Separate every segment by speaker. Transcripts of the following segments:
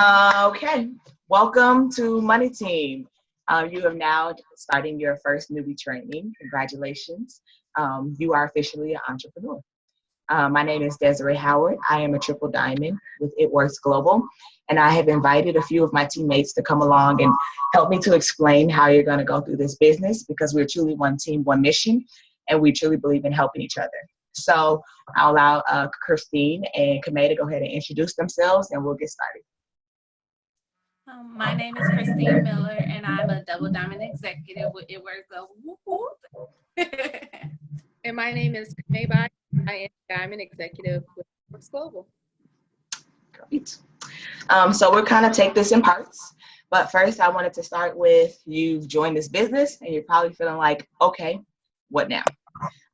Speaker 1: Okay, welcome to Money Team. You have now starting your first newbie training. Congratulations. You are officially an entrepreneur. My name is Desiree Howard. I am a triple diamond with It Works Global, and I have invited a few of my teammates to come along and help me to explain how you're going to go through this business because we're truly one team, one mission, and we truly believe in helping each other. So I'll allow Christine and Kamei to go ahead and introduce themselves, and we'll get started.
Speaker 2: My name is Christine Miller, and I'm a double diamond executive with It Works Global.
Speaker 3: And my name is Newbie. I am a diamond executive with It Works Global.
Speaker 1: Great. So we'll kind of take this in parts. But first, I wanted to start with you've joined this business, and you're probably feeling like, okay, what now?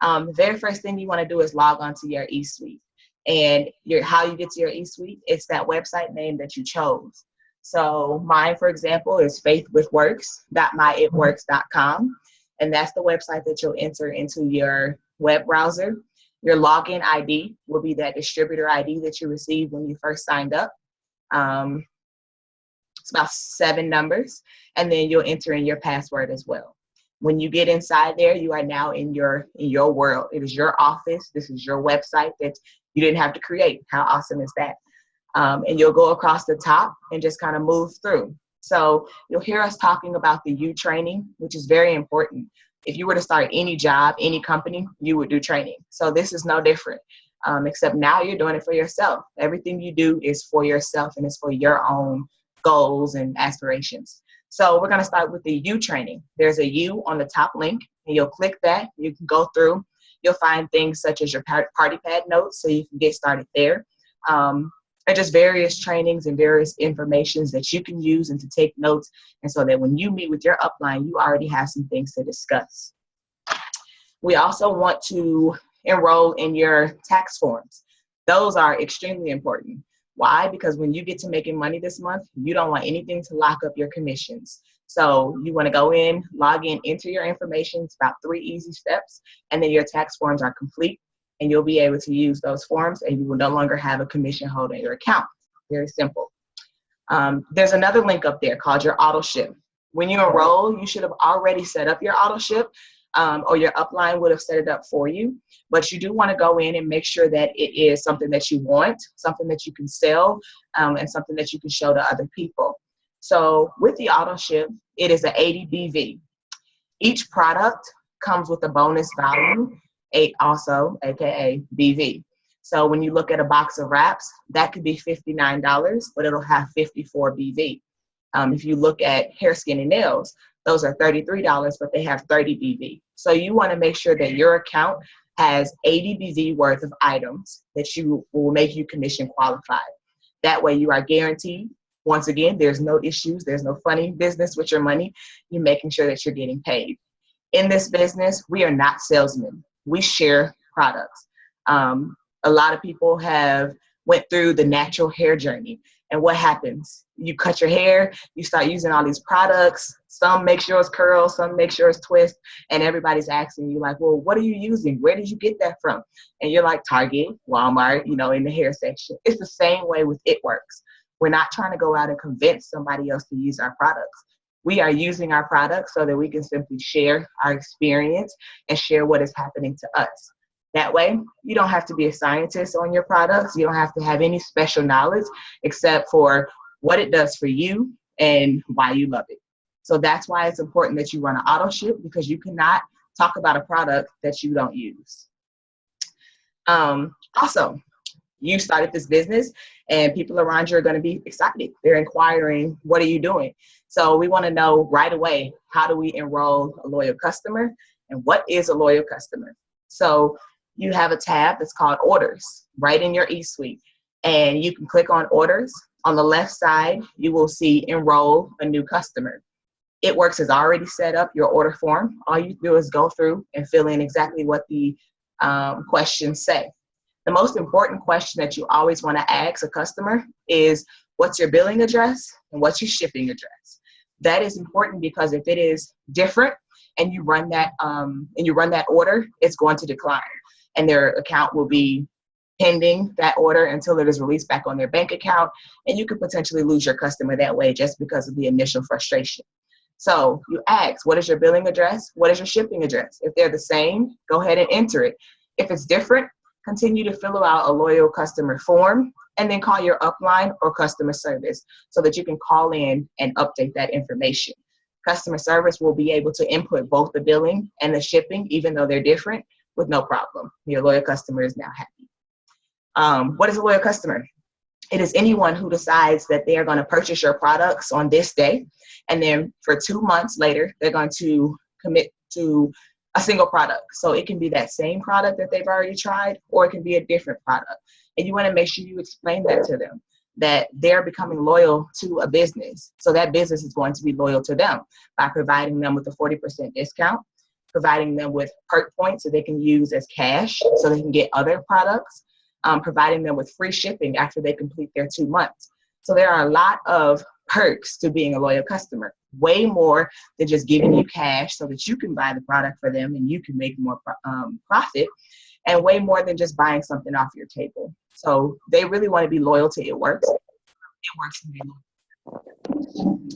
Speaker 1: The very first thing you want to do is log on to your eSuite. And how you get to your eSuite, it's that website name that you chose. So mine, for example, is faithwithworks.myitworks.com. And that's the website that you'll enter into your web browser. Your login ID will be that distributor ID that you received when you first signed up. It's about 7 numbers. And then you'll enter in your password as well. When you get inside there, you are now in your world. It is your office. This is your website that you didn't have to create. How awesome is that? And you'll go across the top and just kind of move through. So you'll hear us talking about the U training, which is very important. If you were to start any job, any company, you would do training. So this is no different, except now you're doing it for yourself. Everything you do is for yourself and it's for your own goals and aspirations. So we're going to start with the U training. There's a U on the top link, and you'll click that. You can go through. You'll find things such as your party pad notes, so you can get started there. And just various trainings and various informations that you can use and to take notes. And so that when you meet with your upline, you already have some things to discuss. We also want to enroll in your tax forms. Those are extremely important. Why? Because when you get to making money this month, you don't want anything to lock up your commissions. So you want to go in, log in, enter your information. It's about 3 easy steps. And then your tax forms are complete. And you'll be able to use those forms and you will no longer have a commission holder in your account. Very simple. There's another link up there called your auto ship. When you enroll, you should have already set up your auto ship or your upline would have set it up for you. But you do want to go in and make sure that it is something that you want, something that you can sell, and something that you can show to other people. So with the auto ship, it is an 80 BV. Each product comes with a bonus value, 8 also, aka BV. So when you look at a box of wraps, that could be $59, but it'll have 54 BV. If you look at hair, skin, and nails, those are $33, but they have 30 BV. So you want to make sure that your account has 80 BV worth of items that you will make you commission qualified. That way you are guaranteed. Once again, there's no issues. There's no funny business with your money. You're making sure that you're getting paid. In this business, we are not salesmen. We share products. A lot of people have went through the natural hair journey. And what happens? You cut your hair, you start using all these products. Some make yours curl, some make yours twist. And everybody's asking you like, well, what are you using? Where did you get that from? And you're like Target, Walmart, in the hair section. It's the same way with It Works. We're not trying to go out and convince somebody else to use our products. We are using our products so that we can simply share our experience and share what is happening to us. That way, you don't have to be a scientist on your products. You don't have to have any special knowledge except for what it does for you and why you love it. So that's why it's important that you run an auto ship, because you cannot talk about a product that you don't use. Also, you started this business and people around you are going to be excited. They're inquiring, what are you doing? So we want to know right away, how do we enroll a loyal customer and what is a loyal customer? So you have a tab that's called Orders right in your eSuite, and you can click on Orders. On the left side, you will see Enroll a New Customer. It Works has already set up your order form. All you do is go through and fill in exactly what the questions say. The most important question that you always want to ask a customer is, what's your billing address and what's your shipping address? That is important because if it is different and you run that order, it's going to decline and their account will be pending that order until it is released back on their bank account. And you could potentially lose your customer that way just because of the initial frustration. So you ask, what is your billing address? What is your shipping address? If they're the same, go ahead and enter it. If it's different, continue to fill out a loyal customer form and then call your upline or customer service so that you can call in and update that information. Customer service will be able to input both the billing and the shipping, even though they're different, with no problem. Your loyal customer is now happy. What is a loyal customer? It is anyone who decides that they are going to purchase your products on this day, and then for 2 months later, they're going to commit to a single product. So it can be that same product that they've already tried, or it can be a different product. And you want to make sure you explain that to them, that they're becoming loyal to a business. So that business is going to be loyal to them by providing them with a 40% discount, providing them with perk points that they can use as cash so they can get other products, providing them with free shipping after they complete their 2 months. So there are a lot of perks to being a loyal customer, way more than just giving you cash so that you can buy the product for them and you can make more profit, and way more than just buying something off your table. So they really want to be loyal to It Works. It Works to be loyal.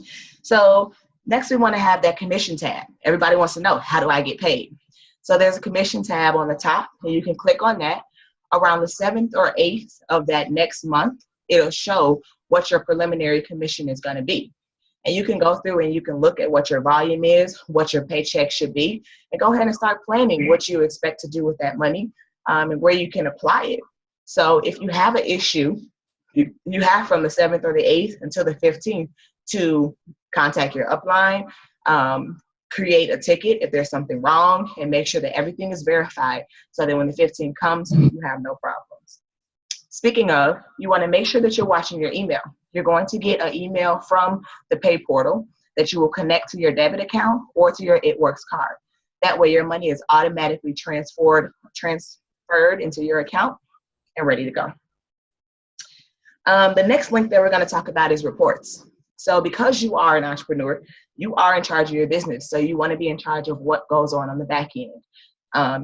Speaker 1: So next we want to have that commission tab. Everybody wants to know, how do I get paid? So there's a commission tab on the top, and you can click on that. Around the 7th or 8th of that next month, it'll show what your preliminary commission is going to be. And you can go through and you can look at what your volume is, what your paycheck should be, and go ahead and start planning what you expect to do with that money, and where you can apply it. So if you have an issue, you have from the 7th or the 8th until the 15th to contact your upline, create a ticket if there's something wrong, and make sure that everything is verified so that when the 15th comes, you have no problems. Speaking of, you want to make sure that you're watching your email. You're going to get an email from the pay portal that you will connect to your debit account or to your It Works card. That way your money is automatically transferred into your account and ready to go. The next link that we're going to talk about is reports. So because you are an entrepreneur, you are in charge of your business. So you want to be in charge of what goes on the back end.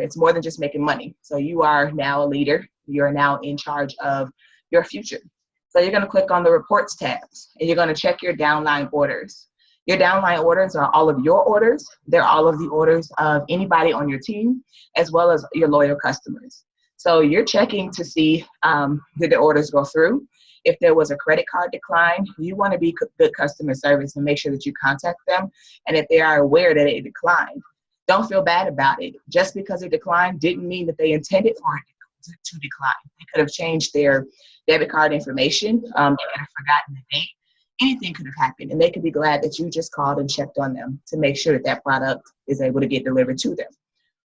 Speaker 1: It's more than just making money. So you are now a leader. You're now in charge of your future. So you're going to click on the reports tabs, and you're going to check your downline orders. Your downline orders are all of your orders. They're all of the orders of anybody on your team, as well as your loyal customers. So you're checking to see did the orders go through. If there was a credit card decline, you want to be good customer service and make sure that you contact them. And if they are aware that it declined, don't feel bad about it. Just because it declined didn't mean that they intended for it to decline. They could have changed their debit card information. They could have forgotten the date. Anything could have happened, and they could be glad that you just called and checked on them to make sure that that product is able to get delivered to them.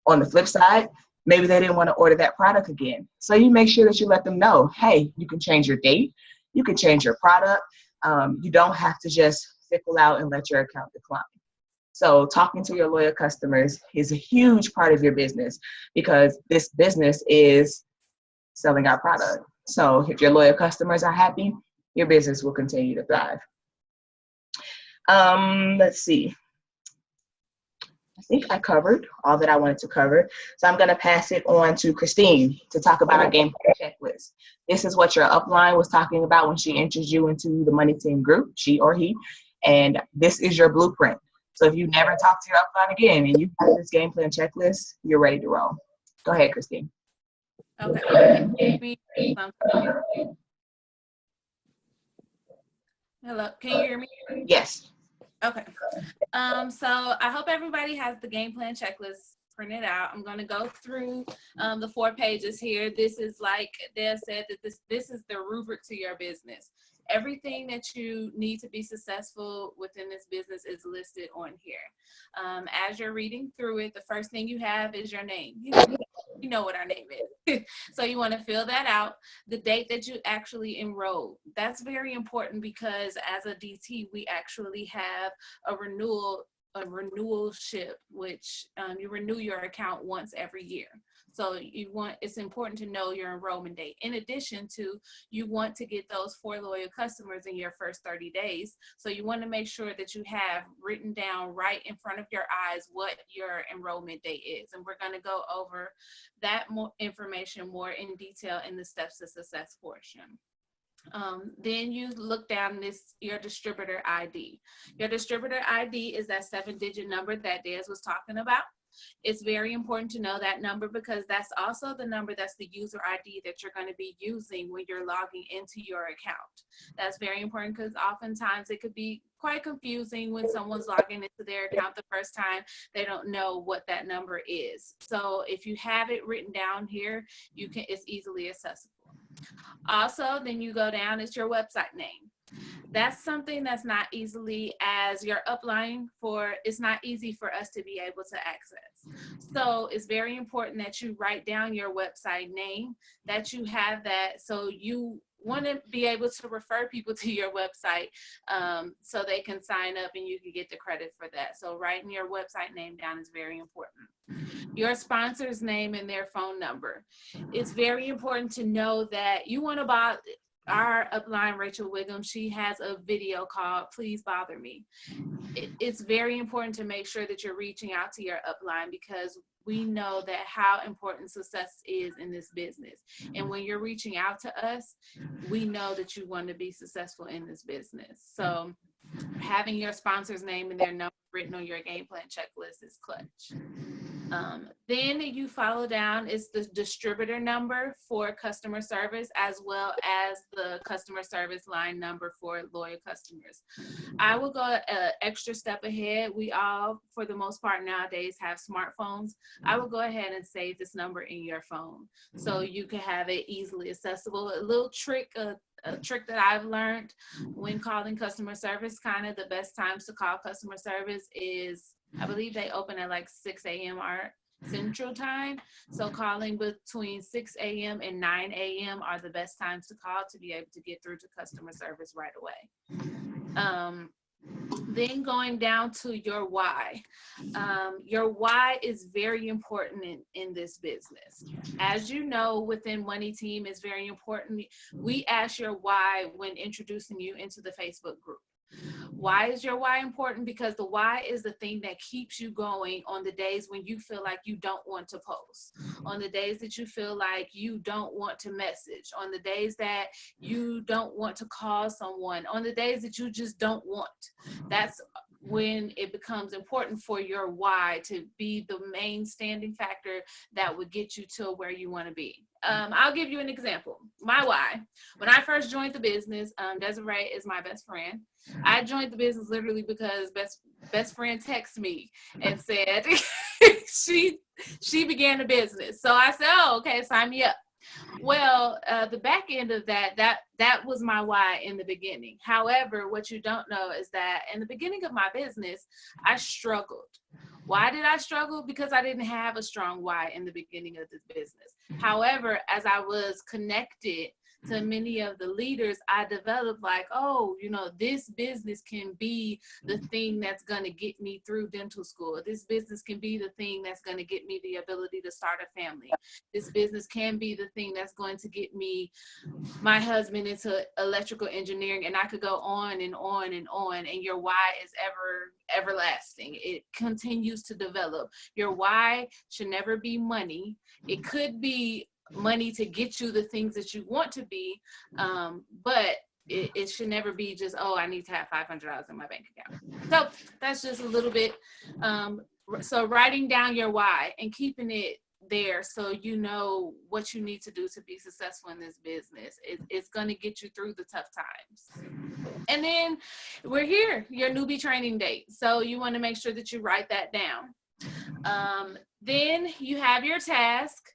Speaker 1: On the flip side, maybe they didn't want to order that product again. So you make sure that you let them know, hey, you can change your date. You can change your product. You don't have to just fickle out and let your account decline. So talking to your loyal customers is a huge part of your business, because this business is selling our product. So if your loyal customers are happy, your business will continue to thrive. Let's see. I think I covered all that I wanted to cover. So I'm going to pass it on to Christine to talk about our game plan checklist. This is what your upline was talking about when she entered you into the Money Team group, she or he, and this is your blueprint. So if you never talk to your upline again and you have this game plan checklist, you're ready to roll. Go ahead, Christine.
Speaker 2: Okay. Hello, can you hear me?
Speaker 1: Yes.
Speaker 2: Okay. So I hope everybody has the game plan checklist printed out. I'm going to go through the 4 pages here. This is, like Dale said, that this is the rubric to your business. Everything that you need to be successful within this business is listed on here. As you're reading through it, the first thing you have is your name. You know what our name is. So you want to fill that out. The date that you actually enrolled. That's very important, because as a DT, we actually have a renewalship, which you renew your account once every year. So it's important to know your enrollment date. In addition to, you want to get those 4 loyal customers in your first 30 days. So you want to make sure that you have written down right in front of your eyes what your enrollment date is. And we're going to go over that information more in detail in the steps to success portion. Then you look down your distributor ID. Your distributor ID is that 7-digit number that Des was talking about. It's very important to know that number because that's also the number that's the user ID that you're going to be using when you're logging into your account. That's very important because oftentimes it could be quite confusing when someone's logging into their account the first time. They don't know what that number is. So if you have it written down here, it's easily accessible. Also, then you go down, it's your website name. That's something that's not easily, as your upline it's not easy for us to be able to access. So it's very important that you write down your website name, that you have that, so you want to be able to refer people to your website so they can sign up and you can get the credit for that. So writing your website name down is very important. Your sponsor's name and their phone number. It's very important to know that you want to buy. Our upline, Rachel Wiggum, she has a video called Please Bother Me. It's very important to make sure that you're reaching out to your upline because we know that how important success is in this business. And when you're reaching out to us, we know that you want to be successful in this business. So having your sponsor's name and their number written on your game plan checklist is clutch. Then you follow down is the distributor number for customer service, as well as the customer service line number for loyal customers. I will go an extra step ahead. We all, for the most part nowadays, have smartphones. I will go ahead and save this number in your phone so you can have it easily accessible. A little trick, a trick that I've learned when calling customer service, kind of the best times to call customer service is, I believe they open at like 6 a.m. our Central Time. So calling between 6 a.m. and 9 a.m. are the best times to call to be able to get through to customer service right away. Then going down to your why. Your why is very important in this business. As you know, within Money Team, it's very important. We ask your why when introducing you into the Facebook group. Why is your why important? Because the why is the thing that keeps you going on the days when you feel like you don't want to post, on the days that you feel like you don't want to message, on the days that you don't want to call someone, on the days that you just don't want. That's when it becomes important for your why to be the main standing factor that would get you to where you want to be. I'll give you an example. My why. When I first joined the business, Desiree is my best friend. I joined the business literally because best friend texted me and said she began a business. So I said, oh, okay, sign me up. Well, the back end of that was my why in the beginning. However, what you don't know is that in the beginning of my business, I struggled. Why did I struggle? Because I didn't have a strong why in the beginning of this business. However, as I was connected to many of the leaders, I developed like, oh, you know, this business can be the thing that's going to get me through dental school. This business can be the thing that's going to get me the ability to start a family. This business can be the thing that's going to get me, my husband, into electrical engineering. And I could go on and on and on. And your why is everlasting. It continues to develop. Your why should never be money. It could be money to get you the things that you want to be, but it should never be just, oh, I need to have $500 in my bank account. So that's just a little bit. So writing down your why and keeping it there so you know what you need to do to be successful in this business. It's going to get you through the tough times. And then we're here, your newbie training date. So you want to make sure that you write that down. Then you have your task.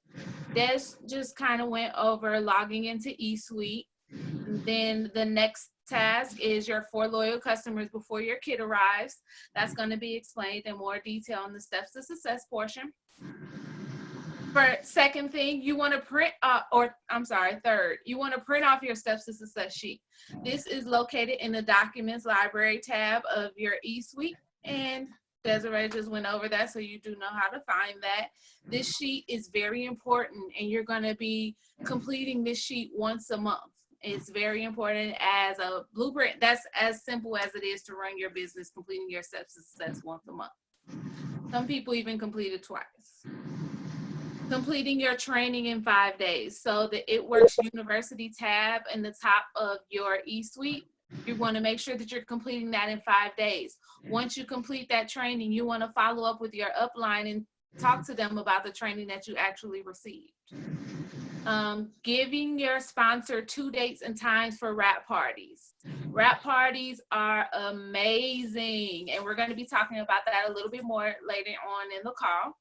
Speaker 2: Des just kind of went over logging into eSuite. Then the next task is your 4 loyal customers before your kid arrives. That's going to be explained in more detail in the steps to success portion. For second thing, you want to print, third, you want to print off your steps to success sheet. This is located in the documents library tab of your eSuite. And Desiree just went over that, so you do know how to find that. This sheet is very important, and you're going to be completing this sheet once a month. It's very important as a blueprint. That's as simple as it is to run your business, completing your steps to success once a month. Some people even complete it twice. Completing your training in 5 days. So the It Works University tab in the top of your eSuite, you want to make sure that you're completing that in 5 days. Once you complete that training, you want to follow up with your upline and talk to them about the training that you actually received. Giving your sponsor 2 dates and times for wrap parties. Wrap parties are amazing, and we're going to be talking about that a little bit more later on in the call.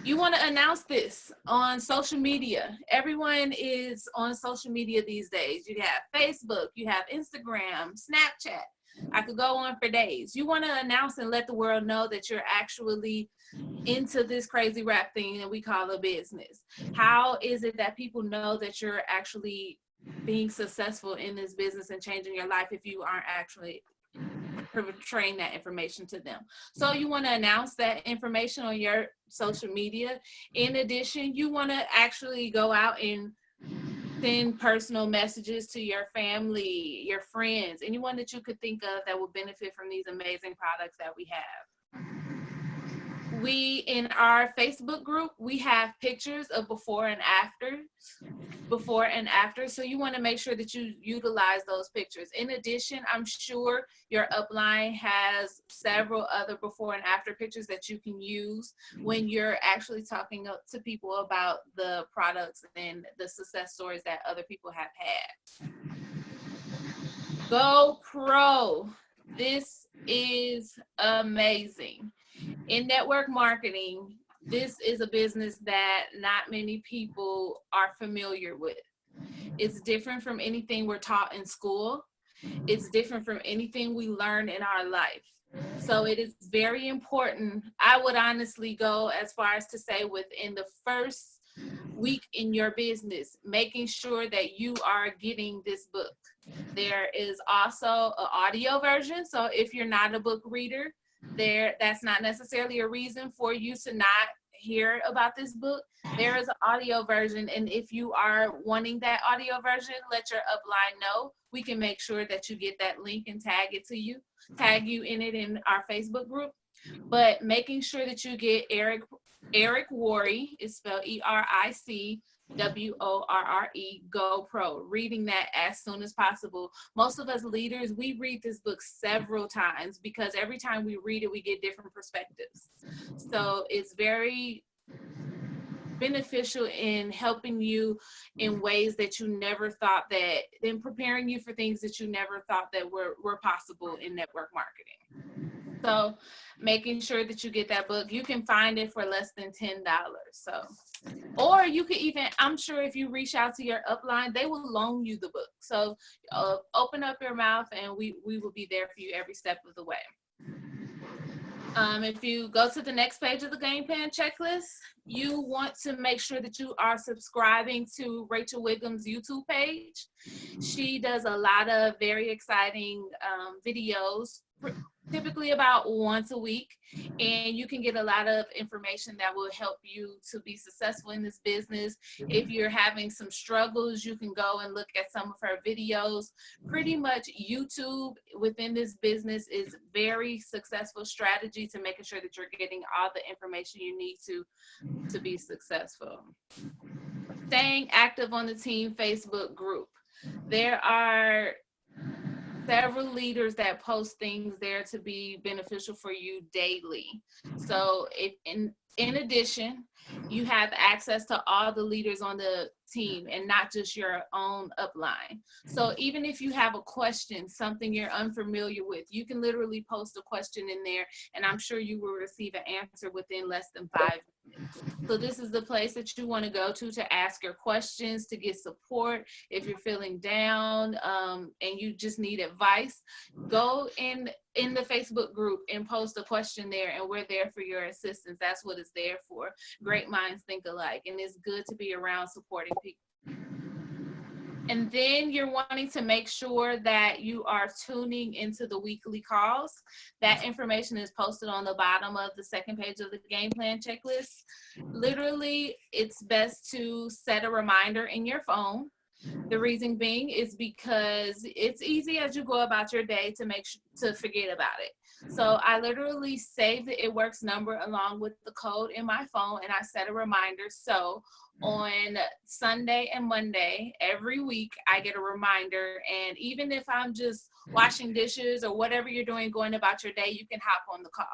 Speaker 2: You want to announce this on social media. Everyone is on social media these days. You have Facebook, you have Instagram, Snapchat. I could go on for days. You want to announce and let the world know that you're actually into this crazy rap thing that we call a business. How is it that people know that you're actually being successful in this business and changing your life if you aren't actually portraying that information to them? So you want to announce that information on your social media. In addition, you want to actually go out and send personal messages to your family, your friends, anyone that you could think of that would benefit from these amazing products that we have. We, in our Facebook group, we have pictures of before and after. So you want to make sure that you utilize those pictures. In addition, I'm sure your upline has several other before and after pictures that you can use when you're actually talking to people about the products and the success stories that other people have had. Go Pro. This is amazing. In network marketing, this is a business that not many people are familiar with. It's different from anything we're taught in school. It's different from anything we learn in our life. So it is very important. I would honestly go as far as to say within the first week in your business, making sure that you are getting this book. There is also an audio version. So if you're not a book reader, that's not necessarily a reason for you to not hear about this book. There is an audio version, and if you are wanting that audio version, let your upline know. We can make sure that you get that link and tag you in it in our Facebook group. But making sure that you get Eric Worre, is spelled ERICWORRE, Go Pro, reading that as soon as possible. Most of us leaders, we read this book several times because every time we read it, we get different perspectives. So it's very beneficial in helping you in ways that you never thought that, in preparing you for things that you never thought that were possible in network marketing. So making sure that you get that book. You can find it for less than $10. So, or you could even, I'm sure if you reach out to your upline, they will loan you the book. So open up your mouth and we will be there for you every step of the way. If you go to the next page of the game plan checklist, you want to make sure that you are subscribing to Rachel Wiggum's YouTube page. She does a lot of very exciting videos, typically about once a week, and you can get a lot of information that will help you to be successful in this business. If you're having some struggles, you can go and look at some of her videos. Pretty much YouTube within this business is very successful strategy to making sure that you're getting all the information you need to be successful. Staying active on the team Facebook group. There are several leaders that post things there to be beneficial for you daily. So if in addition, you have access to all the leaders on the team and not just your own upline. So even if you have a question, something you're unfamiliar with, you can literally post a question in there and I'm sure you will receive an answer within less than 5 minutes. So this is the place that you want to go to ask your questions, to get support. If you're feeling down and you just need advice, go in the Facebook group and post a question there, and we're there for your assistance. That's what it's there for. Great minds think alike, and it's good to be around supporting people. And then you're wanting to make sure that you are tuning into the weekly calls. That information is posted on the bottom of the second page of the game plan checklist. Literally, it's best to set a reminder in your phone. The reason being is because it's easy as you go about your day to forget about it. So I literally save the It Works number along with the code in my phone, and I set a reminder. So on Sunday and Monday every week, I get a reminder. And even if I'm just washing dishes or whatever you're doing, going about your day, you can hop on the call.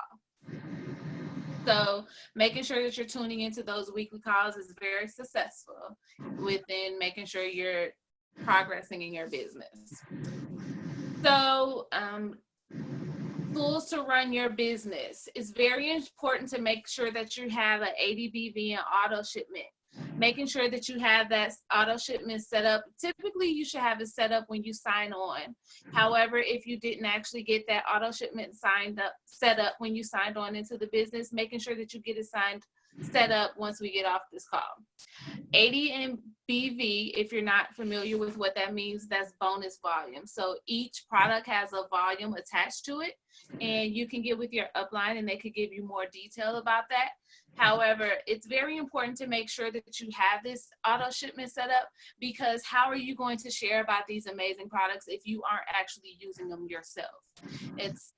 Speaker 2: So making sure that you're tuning into those weekly calls is very successful within making sure you're progressing in your business. So tools to run your business. It's very important to make sure that you have an ADBV and auto shipment. Making sure that you have that auto shipment set up. Typically, you should have it set up when you sign on. However, if you didn't actually get that auto shipment set up when you signed on into the business, making sure that you get it set up once we get off this call. AD and BV, if you're not familiar with what that means, that's bonus volume. So each product has a volume attached to it, and you can get with your upline and they could give you more detail about that. However, it's very important to make sure that you have this auto shipment set up, because how are you going to share about these amazing products if you aren't actually using them yourself? It's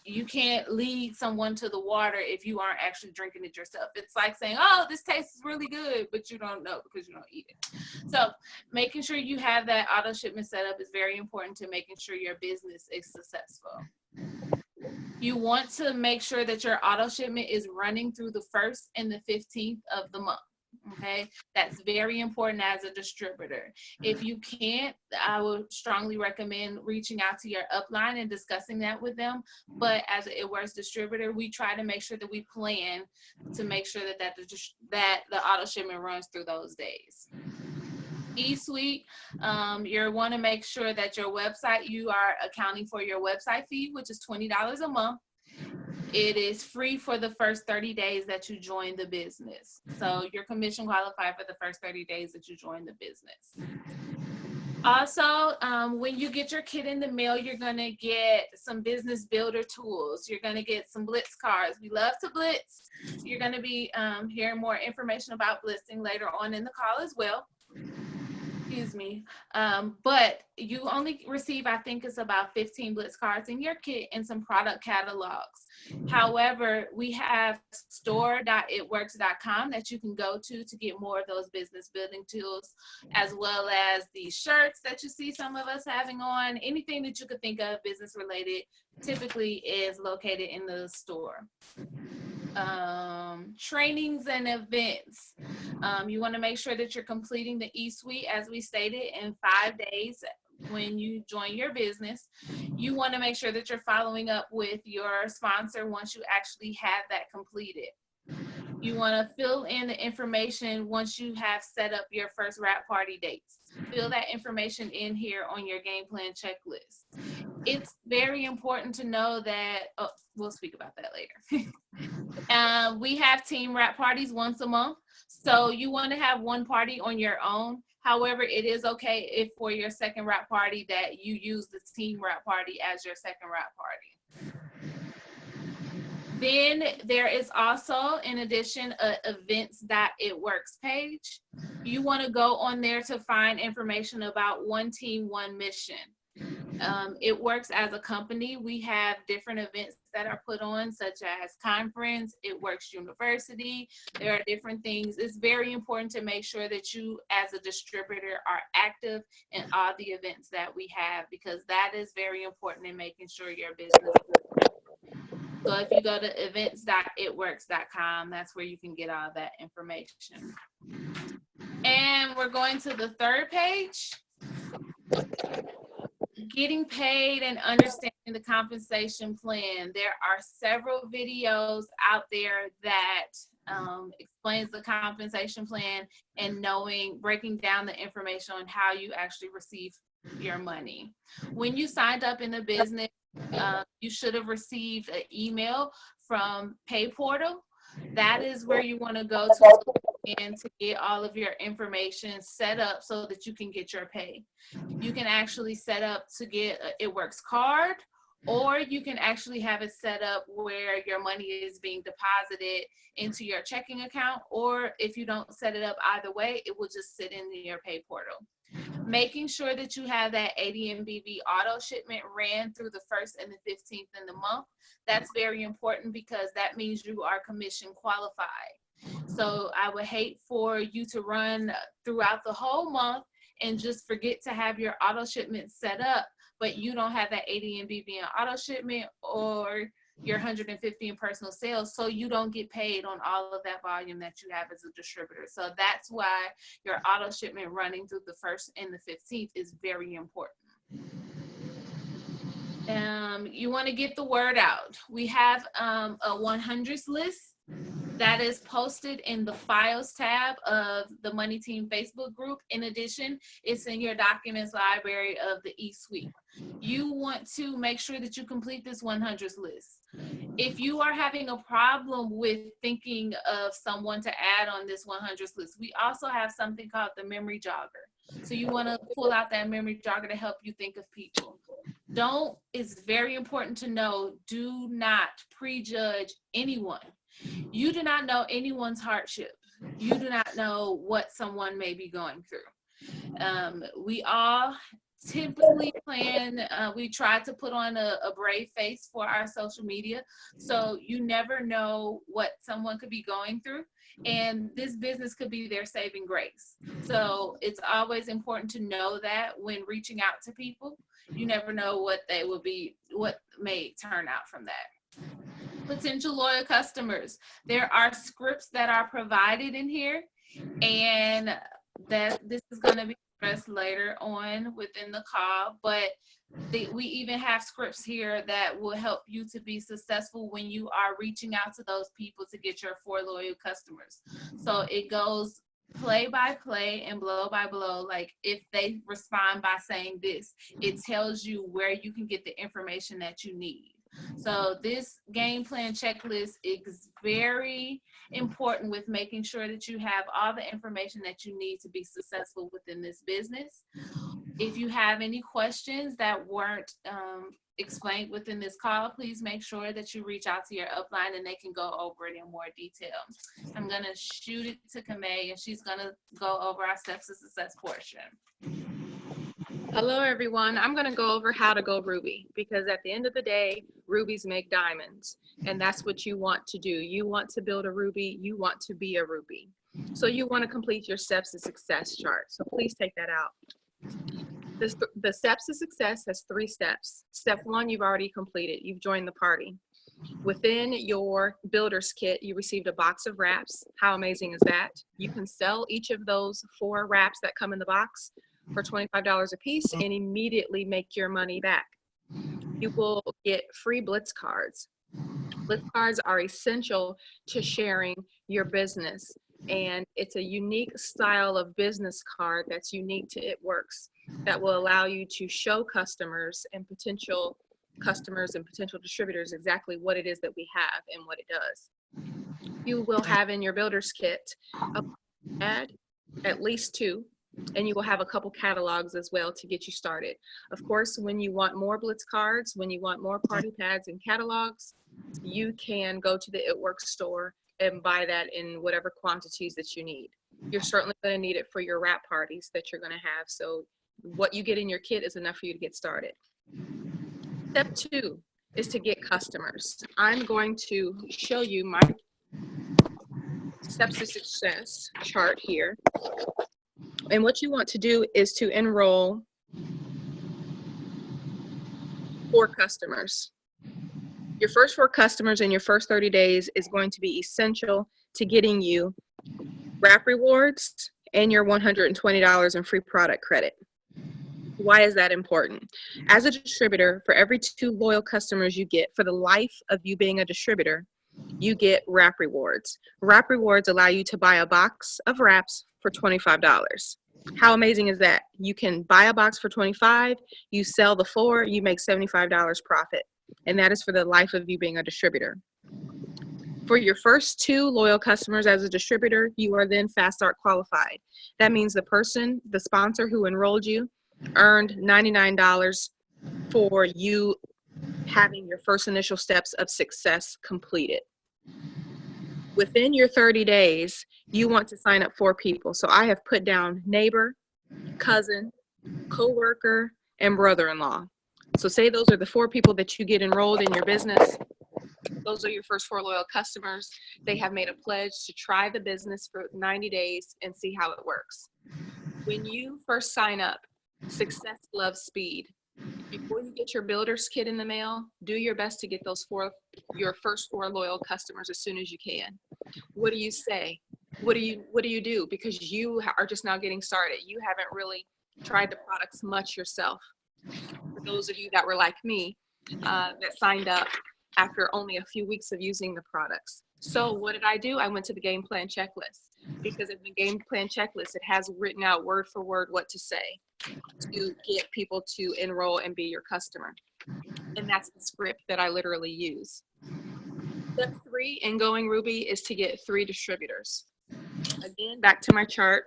Speaker 2: you can't lead someone to the water if you aren't actually drinking it yourself. It's like saying, oh, this tastes really good, but you don't know because you don't eat it. So making sure you have that auto shipment set up is very important to making sure your business is successful. You want to make sure that your auto shipment is running through the 1st and the 15th of the month. Okay, that's very important as a distributor. If you can't, I would strongly recommend reaching out to your upline and discussing that with them. But as an It Works distributor, we try to make sure that we plan to make sure that the auto shipment runs through those days. eSuite, you want to make sure that your website, you are accounting for your website fee, which is $20 a month. It is free for the first 30 days that you join the business. So you're commission qualified for the first 30 days that you join the business. Also, when you get your kit in the mail, you're going to get some business builder tools. You're going to get some blitz cards. We love to blitz. You're going to be hearing more information about blitzing later on in the call as well. Excuse me. But you only receive, I think it's about 15 blitz cards in your kit and some product catalogs. However, we have store.itworks.com that you can go to get more of those business building tools, as well as the shirts that you see some of us having on. Anything that you could think of business related typically is located in the store. Trainings and events. You want to make sure that you're completing the eSuite, as we stated, in 5 days when you join your business. You want to make sure that you're following up with your sponsor once you actually have that completed. You want to fill in the information once you have set up your first wrap party dates. Fill that information in here on your game plan checklist. It's very important to know that, we'll speak about that later. We have team wrap parties once a month. So you want to have one party on your own. However, it is okay if for your second wrap party that you use the team wrap party as your second wrap party. Then there is also, in addition, a events.itworks page. You want to go on there to find information about One Team, One Mission. It Works as a company. We have different events that are put on, such as conference, It Works University. There are different things. It's very important to make sure that you, as a distributor, are active in all the events that we have, because that is very important in making sure your business. So if you go to events.itworks.com, that's where you can get all that information. And we're going to the third page. Getting paid and understanding the compensation plan. There are several videos out there that explains the compensation plan and breaking down the information on how you actually receive your money. When you signed up in the business, you should have received an email from Pay Portal. That is where you want to go to in to get all of your information set up so that you can get your pay. You can actually set up to get a It Works card, or you can actually have it set up where your money is being deposited into your checking account, or if you don't set it up either way, it will just sit in your pay portal. Making sure that you have that ADMBV auto shipment ran through the 1st and the 15th in the month. That's very important because that means you are commission qualified. So I would hate for you to run throughout the whole month and just forget to have your auto shipment set up, but you don't have that ADMBV in auto shipment or your 150 in personal sales, so you don't get paid on all of that volume that you have as a distributor. So that's why your auto shipment running through the 1st and the 15th is very important. You want to get the word out. We have a 100s list that is posted in the files tab of the Money Team Facebook group. In addition, it's in your documents library of the eSuite. You want to make sure that you complete this 100s list. If you are having a problem with thinking of someone to add on this 100s list, we also have something called the memory jogger. So you want to pull out that memory jogger to help you think of people. It's very important to know, do not prejudge anyone. You do not know anyone's hardship. You do not know what someone may be going through. We all typically plan, we try to put on a brave face for our social media. So you never know what someone could be going through. And this business could be their saving grace. So it's always important to know that when reaching out to people, you never know what may turn out from that. Potential loyal customers. There are scripts that are provided in here, and that this is going to be addressed later on within the call, but we even have scripts here that will help you to be successful when you are reaching out to those people to get your 4 loyal customers. So it goes play by play and blow by blow. Like if they respond by saying this, it tells you where you can get the information that you need. So this game plan checklist is very important with making sure that you have all the information that you need to be successful within this business. If you have any questions that weren't explained within this call, please make sure that you reach out to your upline and they can go over it in more detail. I'm going to shoot it to Kamei and she's going to go over our steps to success portion.
Speaker 3: Hello, everyone. I'm going to go over how to go Ruby, because at the end of the day, rubies make diamonds, and that's what you want to do. You want to build a ruby. You want to be a ruby. So you want to complete your steps to success chart. So please take that out. The steps to success has 3 steps. Step 1, you've already completed. You've joined the party. Within your builder's kit, you received a box of wraps. How amazing is that? You can sell each of those 4 wraps that come in the box for $25 a piece and immediately make your money back. You will get free Blitz cards. Blitz cards are essential to sharing your business, and it's a unique style of business card that's unique to It Works that will allow you to show customers and potential distributors exactly what it is that we have and what it does. You will have in your builder's kit at least 2, and you will have a couple catalogs as well to get you started. Of course, when you want more Blitz cards, when you want more party pads and catalogs, you can go to the It Works store and buy that in whatever quantities that you need. You're certainly going to need it for your wrap parties that you're going to have. So what you get in your kit is enough for you to get started. Step 2 is to get customers. I'm going to show you my steps to success chart here. And what you want to do is to enroll 4 customers. Your first 4 customers in your first 30 days is going to be essential to getting you wrap rewards and your $120 in free product credit. Why is that important? As a distributor, for every 2 loyal customers you get, for the life of you being a distributor, you get wrap rewards. Wrap rewards allow you to buy a box of wraps for $25. How amazing is that? You can buy a box for $25, you sell the 4, you make $75 profit. And that is for the life of you being a distributor. For your first 2 loyal customers as a distributor, you are then Fast Start qualified. That means the sponsor who enrolled you, earned $99 for you having your first initial steps of success completed. Within your 30 days, you want to sign up 4 people. So I have put down neighbor, cousin, coworker, and brother-in-law. So say those are the 4 people that you get enrolled in your business. Those are your first 4 loyal customers. They have made a pledge to try the business for 90 days and see how it works. When you first sign up, success loves speed. Before you get your builder's kit in the mail, do your best to get your first 4 loyal customers as soon as you can. What do you say? What do you do? Because you are just now getting started. You haven't really tried the products much yourself. For those of you that were like me, that signed up after only a few weeks of using the products. So what did I do? I went to the game plan checklist, because in the game plan checklist, it has written out word for word what to say to get people to enroll and be your customer. And that's the script that I literally use. Step 3 in Going Ruby is to get 3 distributors. Again, back to my chart.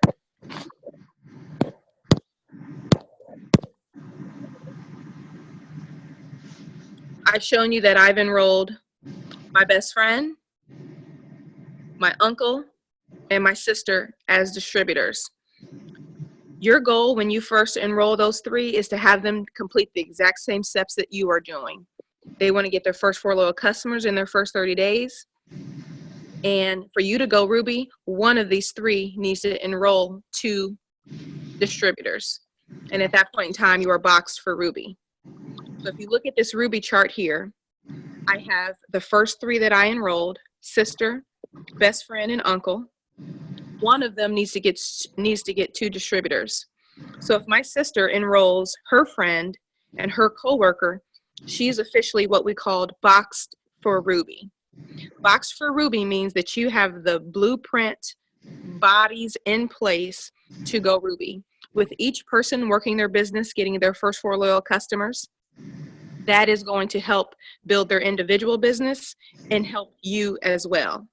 Speaker 3: I've shown you that I've enrolled my best friend, my uncle, and my sister as distributors. Your goal when you first enroll those 3 is to have them complete the exact same steps that you are doing. They want to get their first 4 loyal customers in their first 30 days. And for you to go Ruby, one of these 3 needs to enroll 2 distributors. And at that point in time, you are boxed for Ruby. So if you look at this Ruby chart here, I have the first 3 that I enrolled: sister, best friend, and uncle. One of them needs to get 2 distributors. So if my sister enrolls her friend and her coworker, she's officially what we called boxed for Ruby. Boxed for Ruby means that you have the blueprint bodies in place to go Ruby. With each person working their business, getting their first 4 loyal customers, that is going to help build their individual business and help you as well.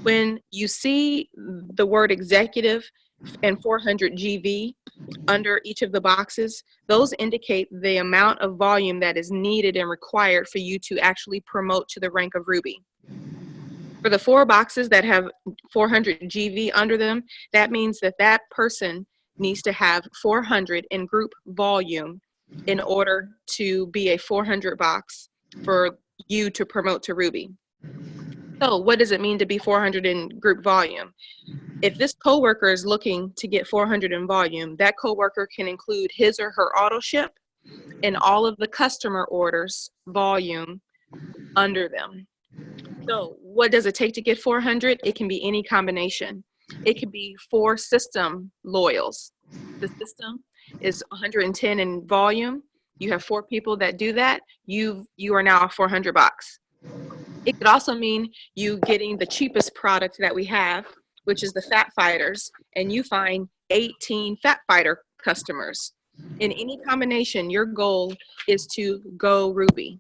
Speaker 3: When you see the word executive and 400 GV under each of the boxes, those indicate the amount of volume that is needed and required for you to actually promote to the rank of Ruby. For the 4 boxes that have 400 GV under them, that means that that person needs to have 400 in group volume in order to be a 400 box for you to promote to Ruby. So what does it mean to be 400 in group volume? If this coworker is looking to get 400 in volume, that coworker can include his or her auto ship and all of the customer orders volume under them. So what does it take to get 400? It can be any combination. It could be 4 system loyals. The system is 110 in volume. You have 4 people that do that. You are now a 400 box. It could also mean you getting the cheapest product that we have, which is the Fat Fighters, and you find 18 Fat Fighter customers. In any combination, your goal is to go Ruby.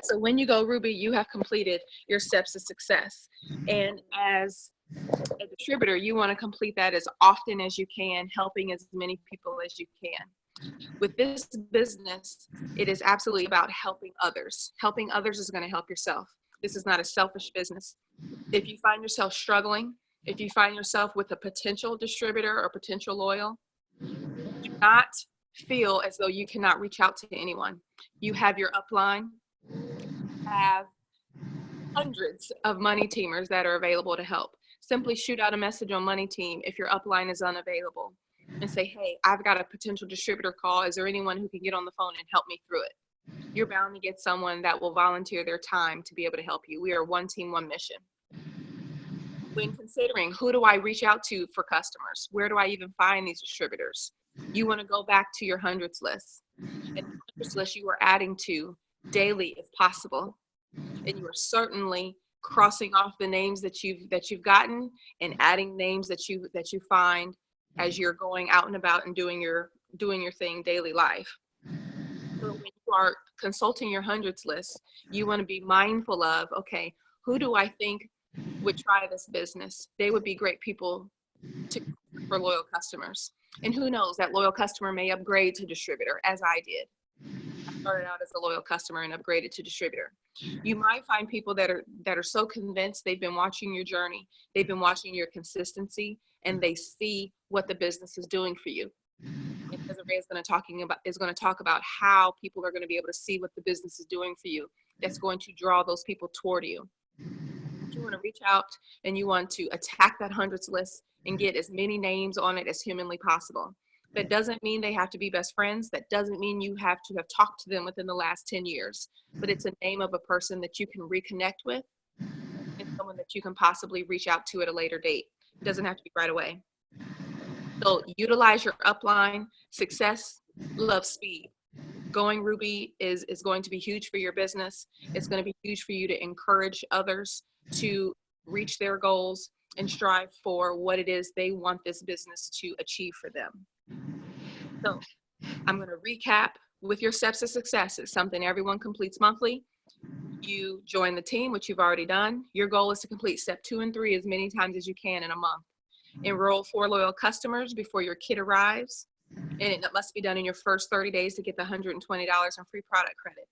Speaker 3: So when you go Ruby, you have completed your steps of success. And as a distributor, you want to complete that as often as you can, helping as many people as you can. With this business, it is absolutely about helping others. Helping others is going to help yourself. This is not a selfish business. If you find yourself struggling, if you find yourself with a potential distributor or potential loyal, do not feel as though you cannot reach out to anyone. You have your upline, have hundreds of money teamers that are available to help. Simply shoot out a message on Money Team if your upline is unavailable and say, hey, I've got a potential distributor call. Is there anyone who can get on the phone and help me through it? You're bound to get someone that will volunteer their time to be able to help you. We are one team, one mission. When considering who do I reach out to for customers, where do I even find these distributors? You want to go back to your hundreds list. And the hundreds list you are adding to daily if possible. And you are certainly crossing off the names that you've gotten and adding names that you find as you're going out and about and doing your thing daily life. So when you are consulting your hundreds list, you want to be mindful of, okay, who do I think would try this business? They would be great people for loyal customers. And who knows, that loyal customer may upgrade to distributor, as I did. I started out as a loyal customer and upgraded to distributor. You might find people that are so convinced, they've been watching your journey, they've been watching your consistency, and they see what the business is doing for you. And Desiree is going to talk about how people are going to be able to see what the business is doing for you. That's going to draw those people toward you. But you want to reach out and you want to attack that hundreds list and get as many names on it as humanly possible. That doesn't mean they have to be best friends. That doesn't mean you have to have talked to them within the last 10 years. But it's a name of a person that you can reconnect with and someone that you can possibly reach out to at a later date. It doesn't have to be right away. So utilize your upline. Success loves speed. Going Ruby is going to be huge for your business. It's going to be huge for you to encourage others to reach their goals and strive for what it is they want this business to achieve for them. So I'm going to recap with your steps to success. It's something everyone completes monthly. You join the team, which you've already done. Your goal is to complete step 2 and 3 as many times as you can in a month. Enroll 4 loyal customers before your kit arrives. And it must be done in your first 30 days to get the $120 in free product credit.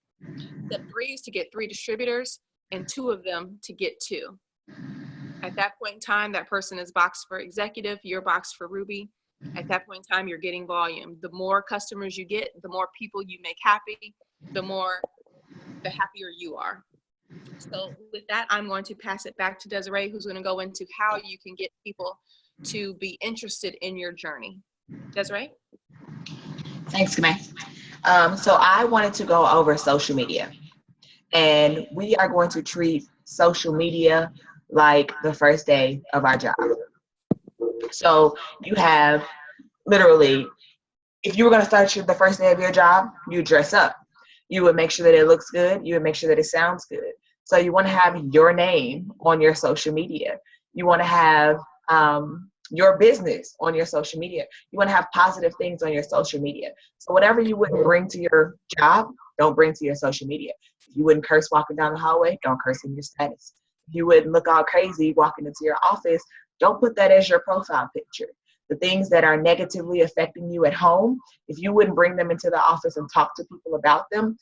Speaker 3: Step 3 is to get 3 distributors and 2 of them to get 2. At that point in time, that person is boxed for executive, you're boxed for Ruby. At that point in time, you're getting volume. The more customers you get, the more people you make happy, the happier you are. So with that, I'm going to pass it back to Desiree, who's going to go into how you can get people to be interested in your journey. Desiree?
Speaker 1: Thanks, Kamay. So I wanted to go over social media, and we are going to treat social media like the first day of our job. So you have literally, if you were going to start the first day of your job, you dress up. You would make sure that it looks good. You would make sure that it sounds good. So you want to have your name on your social media. You want to have your business on your social media. You want to have positive things on your social media. So whatever you wouldn't bring to your job, don't bring to your social media. If you wouldn't curse walking down the hallway, don't curse in your status. If you wouldn't look all crazy walking into your office, don't put that as your profile picture. The things that are negatively affecting you at home, if you wouldn't bring them into the office and talk to people about them,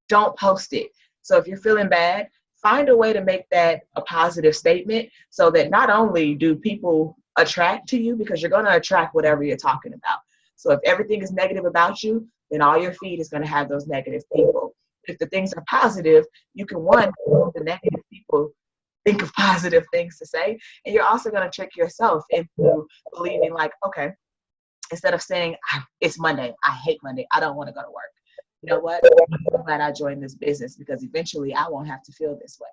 Speaker 1: don't post it. So if you're feeling bad, find a way to make that a positive statement so that not only do people attract to you, because you're going to attract whatever you're talking about. So if everything is negative about you, then all your feed is going to have those negative people. If the things are positive, you can, one, the negative people think of positive things to say, and you're also going to trick yourself into believing like, okay, instead of saying it's Monday, I hate Monday, I don't want to go to work. You know what? I'm glad I joined this business because eventually I won't have to feel this way.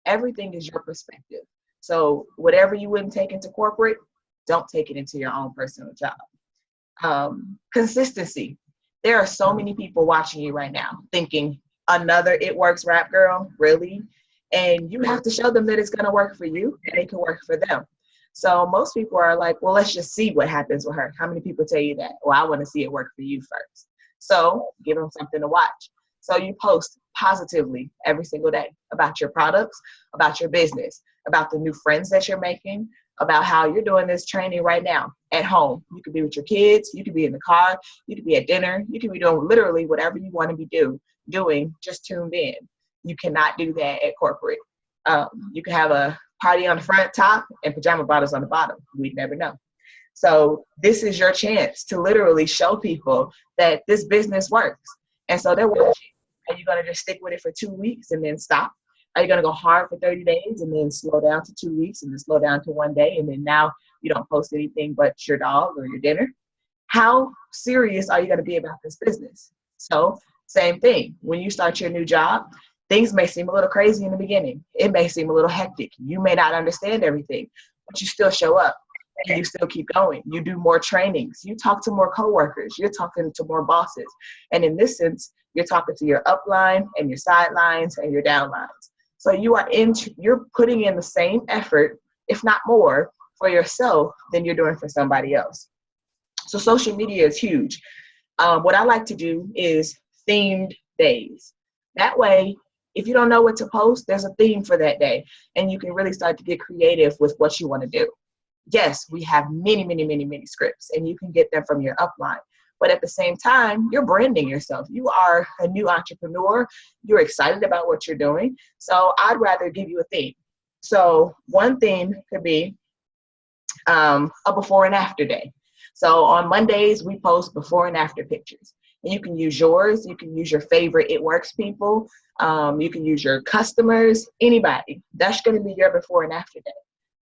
Speaker 1: Everything is your perspective. So whatever you wouldn't take into corporate, don't take it into your own personal job. Consistency. There are so many people watching you right now thinking, another It Works rap girl, really? And you have to show them that it's going to work for you and it can work for them. So most people are like, well, let's just see what happens with her. How many people tell you that? Well, I want to see it work for you first. So give them something to watch. So you post positively every single day about your products, about your business, about the new friends that you're making, about how you're doing this training right now at home. You could be with your kids, you could be in the car, you could be at dinner, you could be doing literally whatever you want to be doing, just tuned in. You cannot do that at corporate. You can have a party on the front top and pajama bottoms on the bottom. We'd never know. So this is your chance to literally show people that this business works. And so they're watching. Are you going to just stick with it for 2 weeks and then stop? Are you going to go hard for 30 days and then slow down to 2 weeks and then slow down to 1 day and then now you don't post anything but your dog or your dinner? How serious are you going to be about this business? So same thing. When you start your new job, things may seem a little crazy in the beginning. It may seem a little hectic. You may not understand everything, but you still show up and you still keep going. You do more trainings. You talk to more coworkers. You're talking to more bosses. And in this sense, you're talking to your upline and your sidelines and your downlines. So you're putting in the same effort, if not more, for yourself than you're doing for somebody else. So social media is huge. What I like to do is themed days. That way, if you don't know what to post, there's a theme for that day, and you can really start to get creative with what you want to do. Yes, we have many scripts, and you can get them from your upline. But at the same time, you're branding yourself. You are a new entrepreneur. You're excited about what you're doing. So I'd rather give you a theme. So one theme could be a before and after day. So on Mondays, we post before and after pictures. And you can use yours. You can use your favorite It Works people. You can use your customers, anybody. That's going to be your before and after day.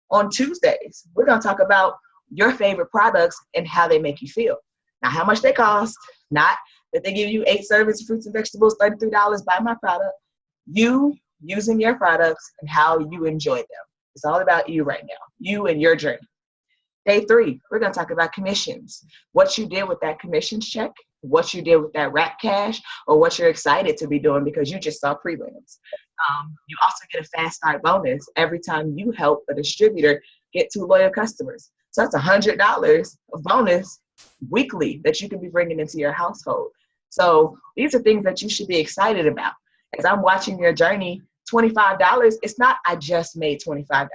Speaker 1: On Tuesdays, we're going to talk about your favorite products and how they make you feel. Not how much they cost, not that they give you 8 servings of fruits and vegetables, $33, buy my product. You using your products and how you enjoy them. It's all about you right now, you and your journey. Day 3, we're going to talk about commissions. What you did with that commissions check, what you did with that wrap cash, or what you're excited to be doing because you just saw prelims. You also get a fast start bonus every time you help a distributor get 2 loyal customers. So that's $100 of bonus weekly that you can be bringing into your household. So these are things that you should be excited about. As I'm watching your journey, $25, it's not I just made $25.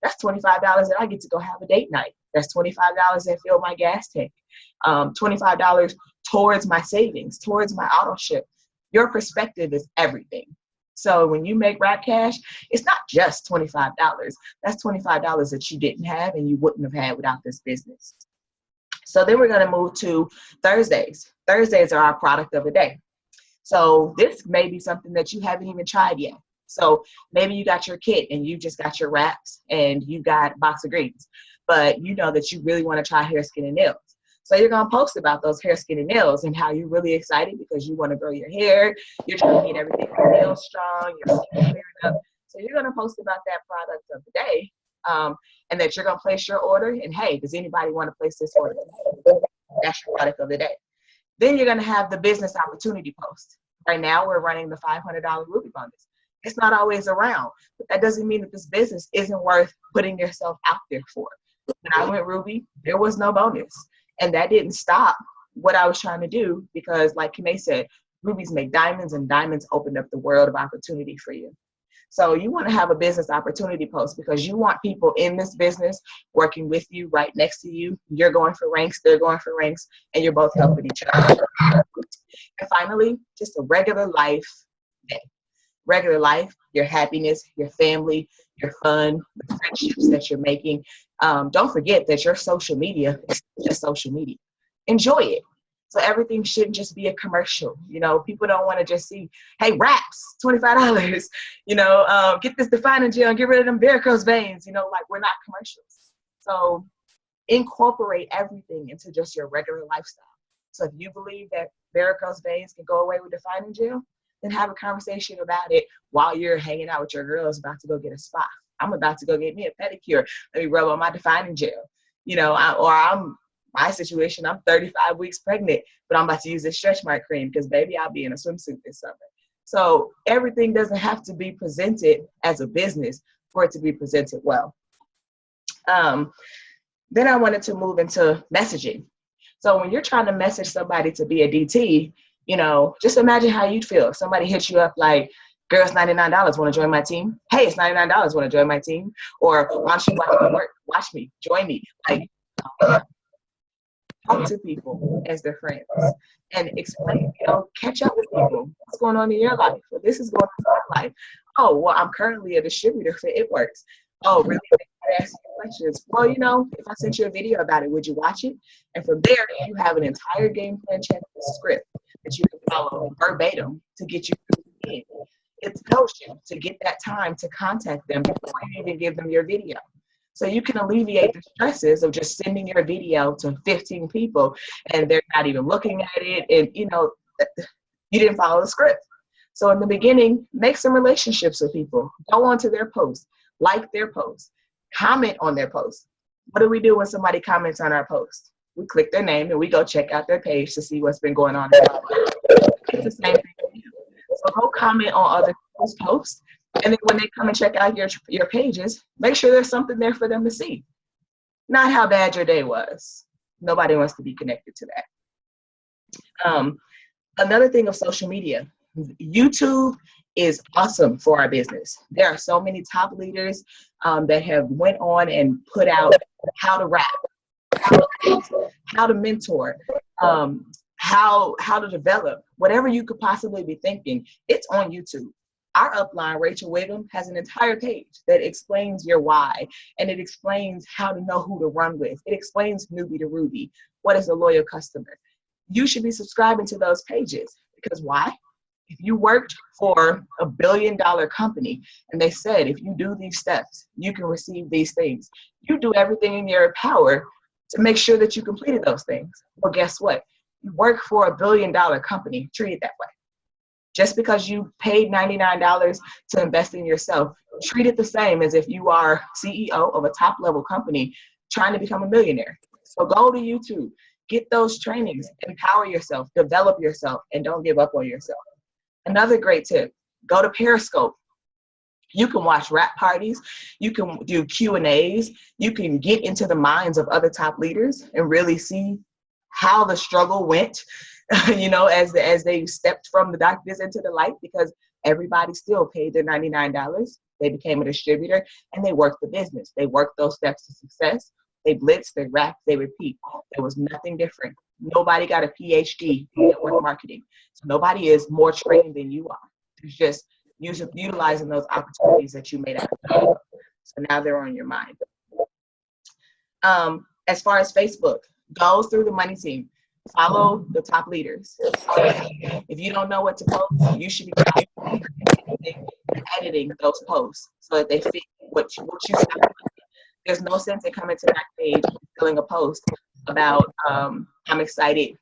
Speaker 1: That's $25 that I get to go have a date night. That's $25 that fill my gas tank. $25 towards my savings, towards my auto ship. Your perspective is everything. So when you make wrap cash, it's not just $25. That's $25 that you didn't have and you wouldn't have had without this business. So then we're going to move to Thursdays. Thursdays are our product of the day. So this may be something that you haven't even tried yet. So maybe you got your kit and you just got your wraps and you got a box of greens, but you know that you really want to try hair, skin, and nails. So you're going to post about those hair, skin, and nails and how you're really excited because you want to grow your hair. You're trying to get everything your nails strong, your skin cleared up. So you're going to post about that product of the day, and that you're going to place your order. And hey, does anybody want to place this order? That's your product of the day. Then you're going to have the business opportunity post. Right now, we're running the $500 Ruby bonus. It's not always around, but that doesn't mean that this business isn't worth putting yourself out there for. When I went Ruby, there was no bonus. And that didn't stop what I was trying to do because, like Kame said, rubies make diamonds and diamonds open up the world of opportunity for you. So you want to have a business opportunity post because you want people in this business working with you, right next to you. You're going for ranks, they're going for ranks, and you're both helping each other. And finally, just a regular life day. Regular life, your happiness, your family, your fun, the friendships that you're making. Don't forget that your social media is just social media. Enjoy it. So everything shouldn't just be a commercial. You know, people don't want to just see, hey, wraps, $25. You know, get this defining gel and get rid of them varicose veins. You know, like we're not commercials. So incorporate everything into just your regular lifestyle. So if you believe that varicose veins can go away with defining gel, then have a conversation about it while you're hanging out with your girls about to go get a spa. I'm about to go get me a pedicure. Let me rub on my defining gel. You know, my situation, I'm 35 weeks pregnant, but I'm about to use this stretch mark cream because baby, I'll be in a swimsuit this summer. So everything doesn't have to be presented as a business for it to be presented well. Then I wanted to move into messaging. So when you're trying to message somebody to be a DT, you know, just imagine how you'd feel if somebody hits you up like, girls, $99, want to join my team? Hey, it's $99, want to join my team? Or why don't you watch me work? Watch me, join me. Like, talk to people as their friends and explain, you know, catch up with people. What's going on in your life? Well, this is going on in my life. Oh, well, I'm currently a distributor for It Works. Oh, really? Ask you questions. Well, you know, if I sent you a video about it, would you watch it? And from there, you have an entire game plan checklist script that you can follow verbatim to get you through the game. It's Notion to get that time to contact them before you even give them your video. So you can alleviate the stresses of just sending your video to 15 people and they're not even looking at it. And, you know, you didn't follow the script. So in the beginning, make some relationships with people. Go onto their posts, like their posts, comment on their posts. What do we do when somebody comments on our post? We click their name and we go check out their page to see what's been going on. It's the same thing for you. So go comment on other people's posts. And then when they come and check out your pages, make sure there's something there for them to see. Not how bad your day was. Nobody wants to be connected to that. Another thing of social media, YouTube is awesome for our business. There are so many top leaders that have went on and put out how to rap, how to paint, how to mentor, how to develop, whatever you could possibly be thinking, it's on YouTube. Our upline, Rachel Wiggum, has an entire page that explains your why, and it explains how to know who to run with. It explains Newbie to Ruby. What is a loyal customer? You should be subscribing to those pages because why? If you worked for $1 billion company and they said, if you do these steps, you can receive these things, you do everything in your power to make sure that you completed those things. Well, guess what? You work for $1 billion company, treat it that way. Just because you paid $99 to invest in yourself, treat it the same as if you are CEO of a top level company trying to become a millionaire. So go to YouTube, get those trainings, empower yourself, develop yourself, and don't give up on yourself. Another great tip, go to Periscope. You can watch rap parties, you can do Q&As, you can get into the minds of other top leaders and really see how the struggle went, as they stepped from the darkness into the light, because everybody still paid their $99. They became a distributor and they worked the business. They worked those steps to success. They blitz, they rap, they repeat. There was nothing different. Nobody got a PhD in network marketing. So nobody is more trained than you are. It's just utilizing those opportunities that you made out of. So now they're on your mind. As far as Facebook, go through the money team. Follow the top leaders. If you don't know what to post, you should be editing those posts so that they fit what you say. There's no sense in coming to that page and filling a post about I'm excited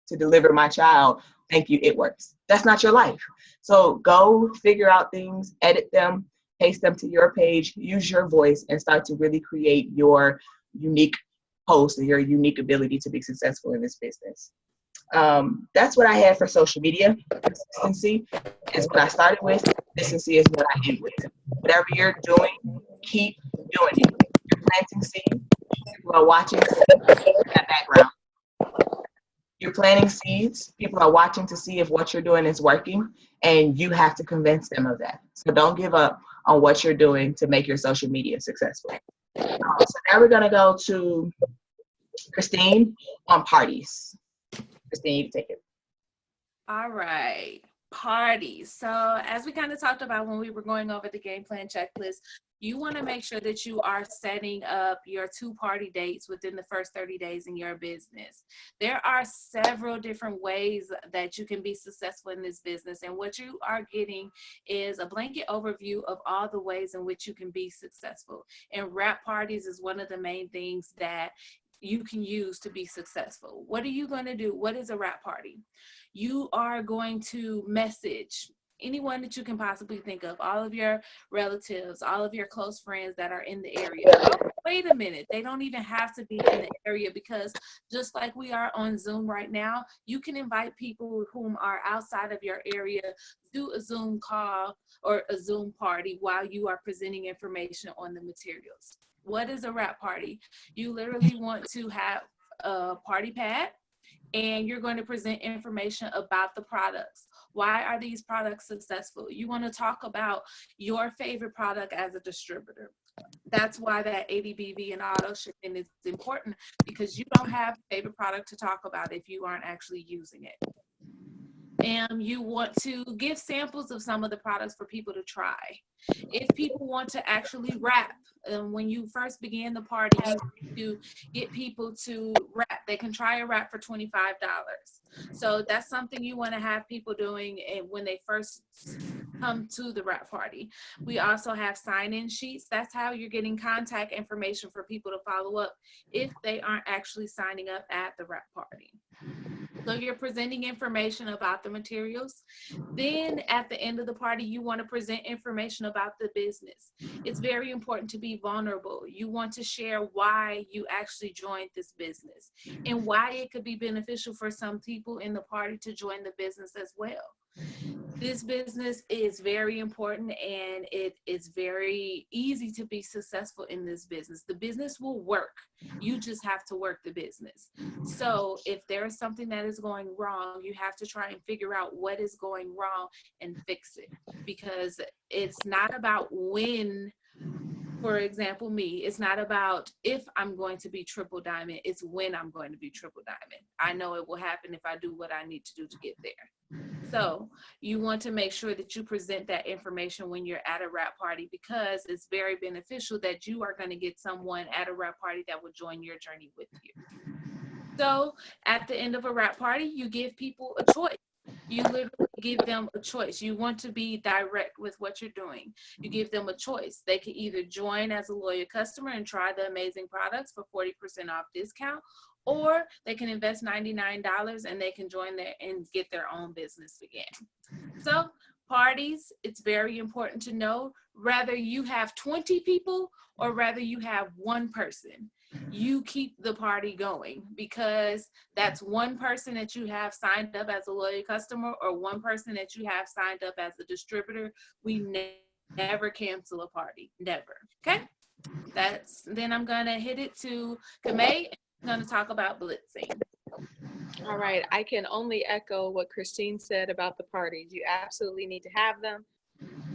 Speaker 1: to deliver my child. Thank you, it works. That's not your life. So go figure out things, edit them, paste them to your page, use your voice, and start to really create your unique post and your unique ability to be successful in this business. That's what I had for social media. Consistency is what I started with. Consistency is what I end with. Whatever you're doing, keep doing it. You're planting seeds. People are watching that background. You're planting seeds. People are watching to see if what you're doing is working, and you have to convince them of that. So don't give up on what you're doing to make your social media successful. So now we're going to go to Christine on parties. Christine, you can take it.
Speaker 2: All right, parties. So as we kind of talked about when we were going over the game plan checklist, you want to make sure that you are setting up your 2 party dates within the first 30 days in your business. There are several different ways that you can be successful in this business, and what you are getting is a blanket overview of all the ways in which you can be successful. And wrap parties is one of the main things that you can use to be successful. What are you going to do? What is a wrap party? You are going to message anyone that you can possibly think of, all of your relatives, all of your close friends that are in the area. Oh, wait a minute, they don't even have to be in the area, because just like we are on Zoom right now, you can invite people whom are outside of your area, do a Zoom call or a Zoom party while you are presenting information on the materials. What is a wrap party? You literally want to have a party pad, and you're going to present information about the products. Why are these products successful? You want to talk about your favorite product as a distributor. That's why that ADBV and auto shipping is important, because you don't have a favorite product to talk about if you aren't actually using it. And you want to give samples of some of the products for people to try. If people want to actually wrap, when you first begin the party, you want to get people to wrap. They can try a wrap for $25. So that's something you want to have people doing when they first come to the wrap party. We also have sign-in sheets. That's how you're getting contact information for people to follow up if they aren't actually signing up at the wrap party. So you're presenting information about the materials. Then at the end of the party, you want to present information about the business. It's very important to be vulnerable. You want to share why you actually joined this business and why it could be beneficial for some people in the party to join the business as well. This business is very important, and it is very easy to be successful in this business. The business will work. You just have to work the business. So if there is something that is going wrong, you have to try and figure out what is going wrong and fix it, because it's not about when. For example, me, it's not about if I'm going to be triple diamond, it's when I'm going to be triple diamond. I know it will happen if I do what I need to do to get there. So you want to make sure that you present that information when you're at a wrap party, because it's very beneficial that you are going to get someone at a wrap party that will join your journey with you. So at the end of a wrap party, you give people a choice. You literally give them a choice. You want to be direct with what you're doing. You give them a choice. They can either join as a loyal customer and try the amazing products for 40% off discount, or they can invest $99 and they can join there and get their own business again. So parties, it's very important to know, whether you have 20 people or whether you have one person, you keep the party going, because that's one person that you have signed up as a loyal customer or one person that you have signed up as a distributor. We never cancel a party, never. Okay, then I'm gonna hit it to Kamei. I'm gonna talk about blitzing.
Speaker 3: All right, I can only echo what Christine said about the parties. You absolutely need to have them.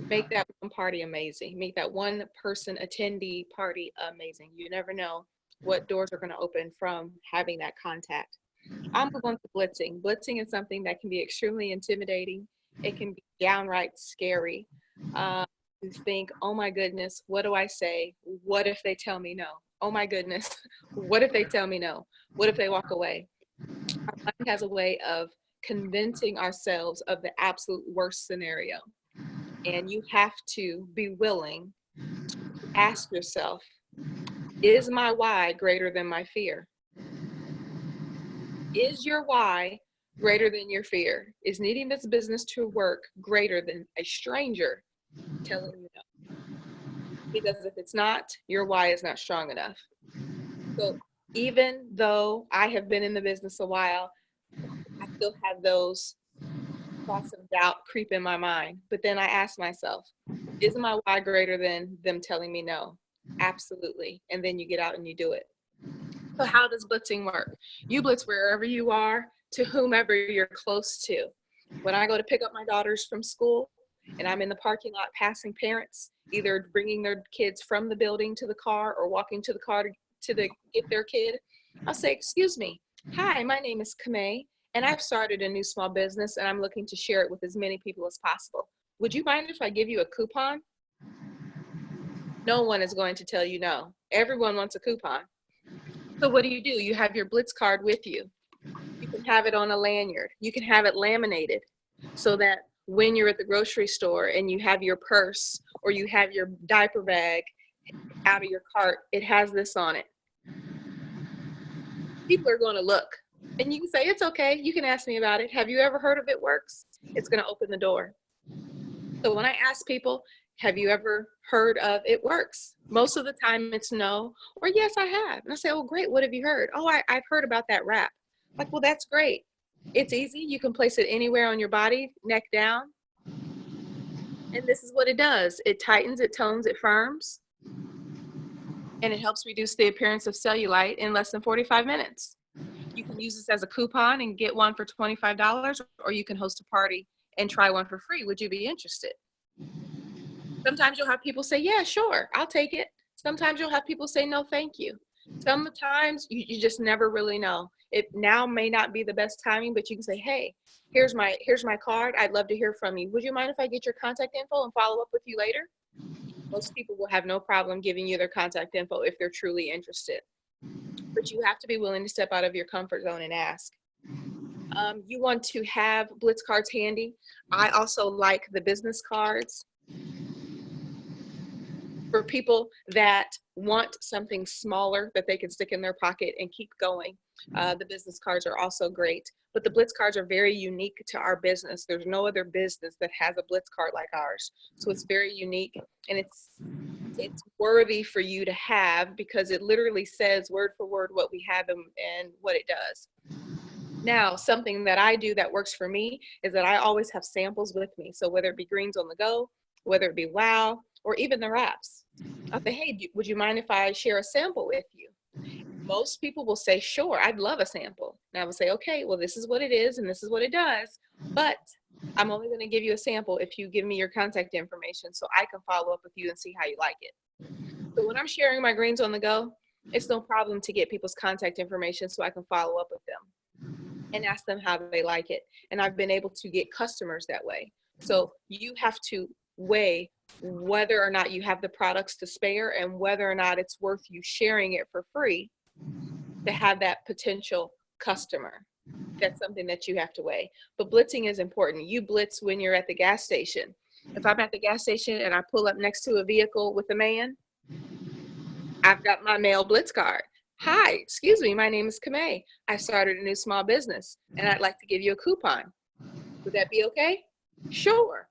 Speaker 3: Make that one party amazing. Make that one person attendee party amazing. You never know what doors are going to open from having that contact. I'll move on to blitzing. Blitzing is something that can be extremely intimidating. It can be downright scary. You think, oh my goodness, what do I say? What if they tell me no? Oh my goodness, what if they tell me no? What if they walk away? Our mind has a way of convincing ourselves of the absolute worst scenario. And you have to be willing to ask yourself, is my why greater than my fear? Is your why greater than your fear? Is needing this business to work greater than a stranger telling you no? Because if it's not, your why is not strong enough. So even though I have been in the business a while, I still have those thoughts of doubt creep in my mind. But then I ask myself, is my why greater than them telling me no? Absolutely. And then you get out and you do it. So how does blitzing work? You blitz wherever you are, to whomever you're close to. When I go to pick up my daughters from school and I'm in the parking lot passing parents, either bringing their kids from the building to the car or walking to the car to get their kid, I'll say, excuse me, hi, my name is Kamei, and I've started a new small business and I'm looking to share it with as many people as possible. Would you mind if I give you a coupon? No one is going to tell you no. Everyone wants a coupon. So what do? You have your Blitz card with you. You can have it on a lanyard. You can have it laminated so that when you're at the grocery store and you have your purse or you have your diaper bag out of your cart, it has this on it. People are going to look. And you can say, it's okay. You can ask me about it. Have you ever heard of It Works? It's going to open the door. So when I ask people, have you ever heard of It Works? Most of the time it's no, or yes, I have. And I say, oh, great. What have you heard? Oh, I've heard about that wrap. Like, well, that's great. It's easy. You can place it anywhere on your body, neck down. And this is what it does. It tightens, it tones, it firms, and it helps reduce the appearance of cellulite in less than 45 minutes. You can use this as a coupon and get one for $25, or you can host a party and try one for free. Would you be interested? Sometimes you'll have people say, yeah, sure, I'll take it. Sometimes you'll have people say, no, thank you. Sometimes you just never really know. It now may not be the best timing, but you can say, hey, here's my card. I'd love to hear from you. Would you mind if I get your contact info and follow up with you later? Most people will have no problem giving you their contact info if they're truly interested. But you have to be willing to step out of your comfort zone and ask. You want to have Blitz cards handy. I also like the business cards. For people that want something smaller that they can stick in their pocket and keep going, the business cards are also great. But the Blitz cards are very unique to our business. There's no other business that has a Blitz card like ours. So it's very unique, and it's worthy for you to have because it literally says word for word what we have and what it does. Now, something that I do that works for me is that I always have samples with me. So whether it be greens on the go, whether it be wow, or even the wraps. I'll say, hey, would you mind if I share a sample with you? Most people will say, sure, I'd love a sample. And I will say, okay, well, this is what it is and this is what it does, but I'm only going to give you a sample if you give me your contact information so I can follow up with you and see how you like it. So when I'm sharing my greens on the go, it's no problem to get people's contact information so I can follow up with them and ask them how they like it. And I've been able to get customers that way. So you have to weigh whether or not you have the products to spare and whether or not it's worth you sharing it for free to have that potential customer. That's something that you have to weigh. But blitzing is important. You blitz when you're at the gas station. If I'm at the gas station and I pull up next to a vehicle with a man, I've got my mail blitz card. Hi, excuse me, my name is Kamei. I started a new small business and I'd like to give you a coupon. Would that be okay? Sure.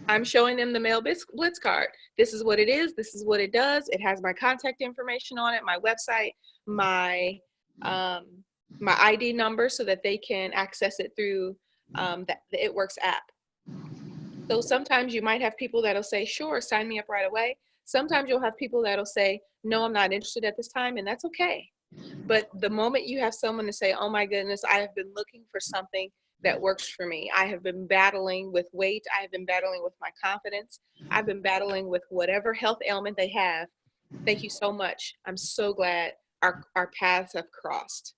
Speaker 3: I'm showing them the mail blitz card. This is what it is. This is what it does. It has my contact information on it, my website, my ID number so that they can access it through the It Works app. So sometimes you might have people that'll say, sure, sign me up right away. Sometimes you'll have people that'll say, no, I'm not interested at this time, and that's okay. But the moment you have someone to say, oh my goodness, I have been looking for something that works for me. I have been battling with weight. I have been battling with my confidence. I've been battling with whatever health ailment they have. Thank you so much. I'm so glad our paths have crossed.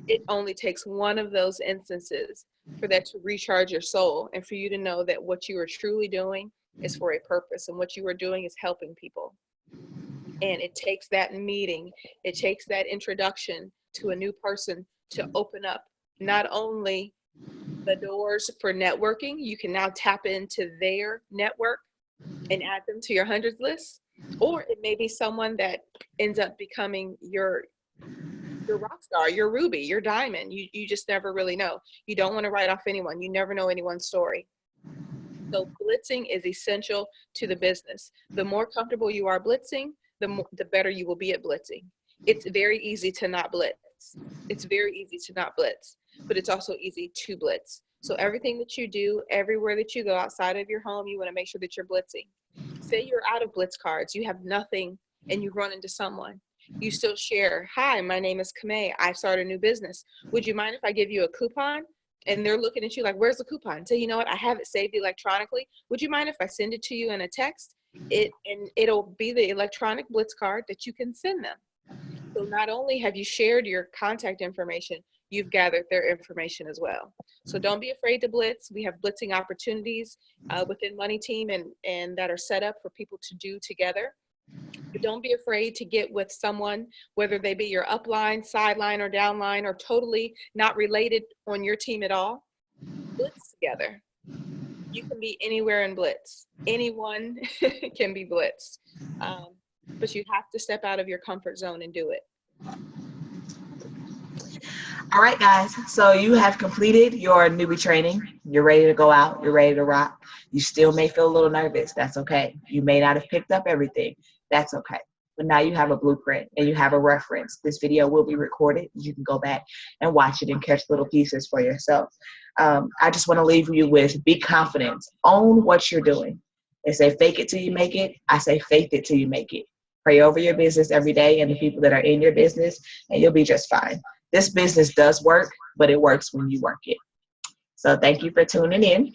Speaker 3: It only takes one of those instances for that to recharge your soul and for you to know that what you are truly doing is for a purpose and what you are doing is helping people. And it takes that meeting, it takes that introduction to a new person to open up not only the doors for networking, you can now tap into their network and add them to your hundreds list, or it may be someone that ends up becoming your rock star, your ruby, your diamond. You just never really know. You don't want to write off anyone. You never know anyone's story. So blitzing is essential to the business. The more comfortable you are blitzing, the better you will be at blitzing. It's very easy to not blitz. It's very easy to not blitz, but it's also easy to blitz. So everything that you do, everywhere that you go outside of your home, you want to make sure that you're blitzing. Say you're out of blitz cards, you have nothing, and you run into someone. You still share, hi, my name is Kamei. I started a new business. Would you mind if I give you a coupon? And they're looking at you like, where's the coupon? Say, you know what? I have it saved electronically. Would you mind if I send it to you in a text? And it'll be the electronic blitz card that you can send them. So not only have you shared your contact information, you've gathered their information as well. So don't be afraid to blitz. We have blitzing opportunities within Money Team and that are set up for people to do together. But don't be afraid to get with someone, whether they be your upline, sideline, or downline, or totally not related on your team at all. Blitz together. You can be anywhere in blitz. Anyone can be blitzed. But you have to step out of your comfort zone and do it.
Speaker 1: All right, guys. So you have completed your newbie training. You're ready to go out. You're ready to rock. You still may feel a little nervous. That's okay. You may not have picked up everything. That's okay. But now you have a blueprint and you have a reference. This video will be recorded. You can go back and watch it and catch little pieces for yourself. I just want to leave you with be confident. Own what you're doing. They say fake it till you make it. I say faith it till you make it. Pray over your business every day and the people that are in your business, and you'll be just fine. This business does work, but it works when you work it. So thank you for tuning in.